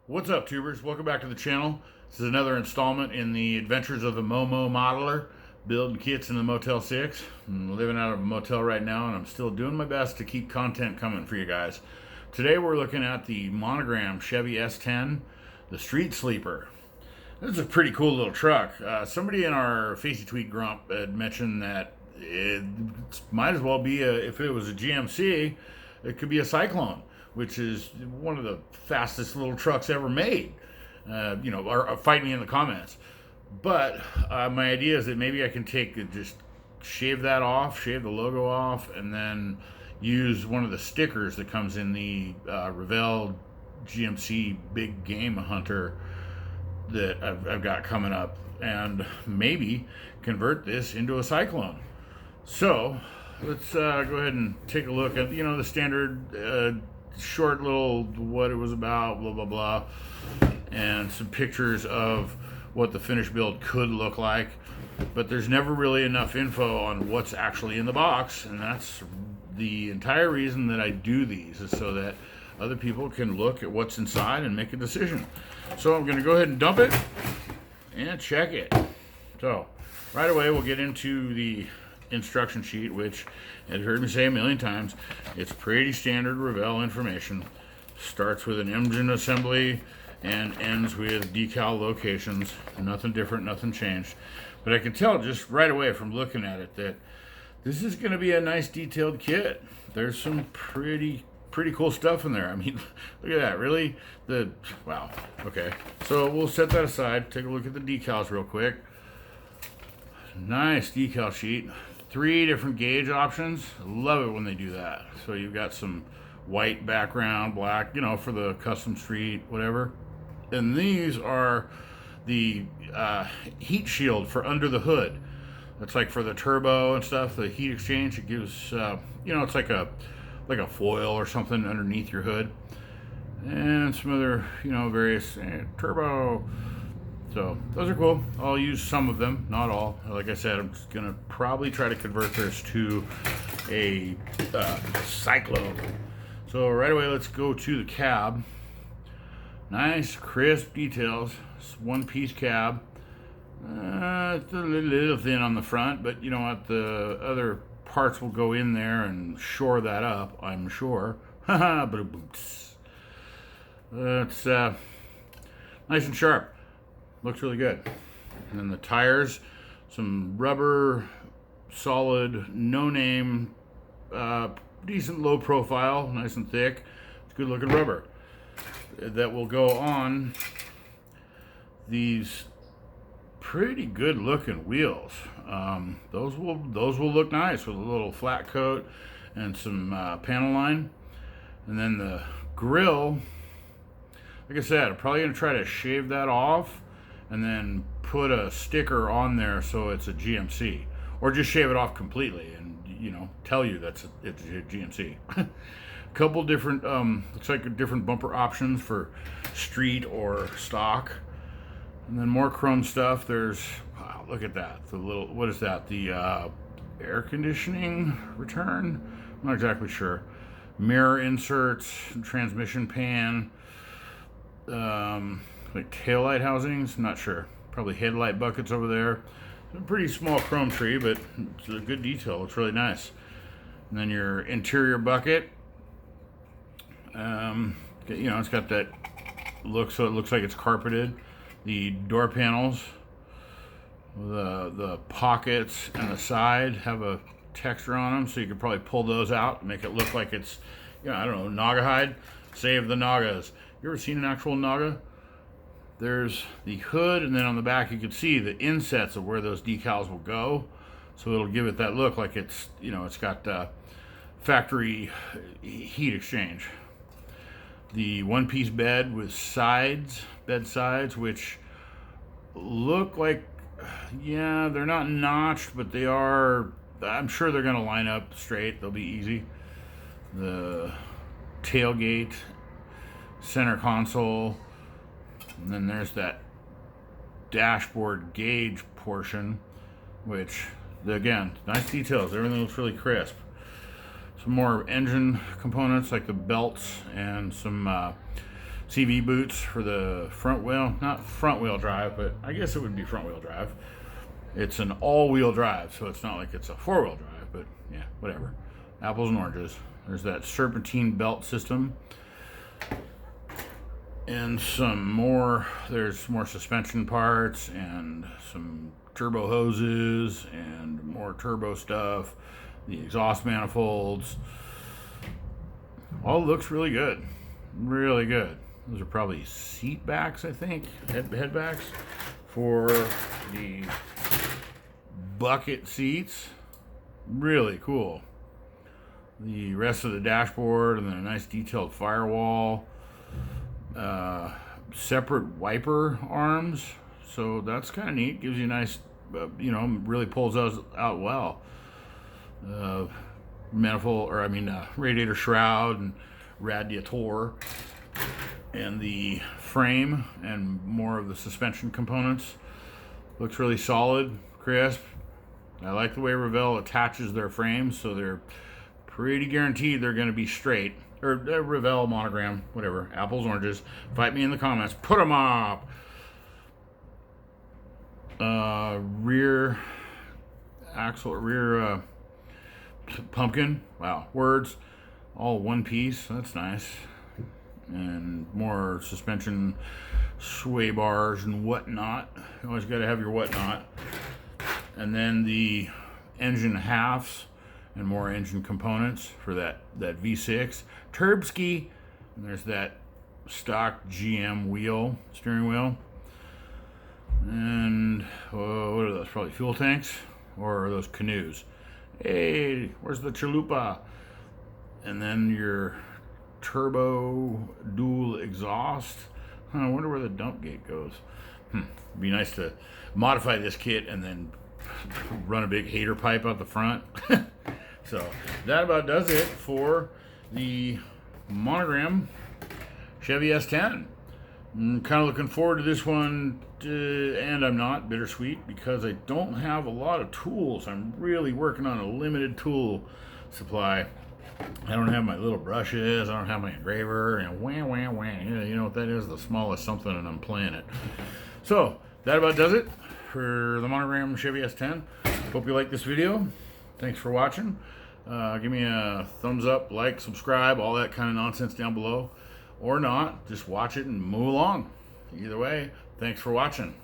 What's up, tubers? Welcome back to the channel. This is another installment in the adventures of the Momo modeler, building kits in the Motel 6. I'm living out of a motel right now, and I'm still doing my best to keep content coming for you guys. Today we're looking at the Monogram Chevy S-10, the Street Sleeper. This is a pretty cool little truck. Somebody in our Facey Tweet Grump had mentioned that it might as well be, if it was a GMC, it could be a Cyclone, which is one of the fastest little trucks ever made. Or fight me in the comments. But my idea is that maybe I can just shave that off, shave the logo off, and then use one of the stickers that comes in the Revell GMC Big Game Hunter that I've got coming up, and maybe convert this into a Cyclone. So let's go ahead and take a look at the standard short little what it was about, blah blah blah, and some pictures of what the finished build could look like. But there's never really enough info on what's actually in the box, and that's the entire reason that I do these, is so that other people can look at what's inside and make a decision. So I'm going to go ahead and dump it and check it. So right away we'll get into the instruction sheet, which, as you heard me say a million times, it's pretty standard Revell information. Starts with an engine assembly and ends with decal locations. Nothing different, nothing changed. But I can tell just right away from looking at it that this is going to be a nice detailed kit. There's some pretty cool stuff in there. I mean, look at that. Really? Wow. Okay. So we'll set that aside. Take a look at the decals real quick. Nice decal sheet. 3 different gauge options. Love it when they do that. So you've got some white background, black, for the custom street, whatever. And these are the heat shield for under the hood. That's like for the turbo and stuff, the heat exchange. It gives, it's like a foil or something underneath your hood. And some other, various turbo. So those are cool. I'll use some of them, not all. Like I said, I'm just gonna probably try to convert this to a Cyclone. So right away, let's go to the cab. Nice, crisp details. It's one-piece cab. It's a little thin on the front, but you know what? The other parts will go in there and shore that up, I'm sure. Haha, but it's nice and sharp. Looks really good. And then the tires, some rubber, solid, no name, decent low profile, nice and thick. It's good looking rubber that will go on these pretty good looking wheels. Those will look nice with a little flat coat and some panel line. And then the grill, like I said, I'm probably gonna try to shave that off and then put a sticker on there so it's a GMC, or just shave it off completely and tell you it's a GMC. A couple different looks like different bumper options for street or stock, and then more chrome stuff. There's, wow, look at that, the little, what is that, the air conditioning return, I'm not exactly sure. Mirror inserts, transmission pan, like taillight housings, not sure. Probably headlight buckets over there. A pretty small chrome tree, but it's a good detail. It's really nice. And then your interior bucket. It's got that look, so it looks like it's carpeted. The door panels, the pockets and the side have a texture on them, so you could probably pull those out and make it look like it's, I don't know, Naga hide. Save the Nagas. You ever seen an actual Naga? There's the hood, and then on the back you can see the insets of where those decals will go, so it'll give it that look like it's, it's got factory heat exchange. The one-piece bed with bed sides, which look like, they're not notched, but they are, I'm sure they're going to line up straight. They'll be easy. The tailgate, center console, and then there's that dashboard gauge portion, which, again, nice details. Everything looks really crisp. Some more engine components like the belts and some CV boots for the front wheel, not front wheel drive, but I guess it would be front wheel drive. It's an all-wheel drive, so it's not like it's a four-wheel drive, but yeah, whatever. Apples and oranges. There's that serpentine belt system. And there's more suspension parts and some turbo hoses and more turbo stuff. The exhaust manifolds. All looks really good. Really good. Those are probably seat backs, I think. Head backs for the bucket seats. Really cool. The rest of the dashboard, and then a nice detailed firewall. Separate wiper arms, so that's kind of neat. Gives you a nice, really pulls those out well. Radiator shroud and radiator, and the frame and more of the suspension components. Looks really solid, crisp. I like the way Revell attaches their frames, so they're pretty guaranteed they're going to be straight. Or Revell, Monogram, whatever. Apples, oranges. Fight me in the comments. Put them up. Rear pumpkin. Wow, words. All one piece. That's nice. And more suspension sway bars and whatnot. You always got to have your whatnot. And then the engine halves and more engine components for that V6. Turbski. And there's that stock GM steering wheel. And what are those? Probably fuel tanks, or are those canoes? Hey, where's the chalupa? And then your turbo dual exhaust. I wonder where the dump gate goes. It'd be nice to modify this kit and then run a big hater pipe out the front. So that about does it for the Monogram Chevy S-10. I'm kind of looking forward to this one, and I'm not bittersweet because I don't have a lot of tools. I'm really working on a limited tool supply. I don't have my little brushes. I don't have my engraver. And wah, wah, wah. You know what that is? The smallest something, and I'm playing it. So that about does it for the Monogram Chevy S-10. Hope you like this video. Thanks for watching. Give me a thumbs up, like, subscribe, all that kind of nonsense down below. Or not, just watch it and move along. Either way, thanks for watching.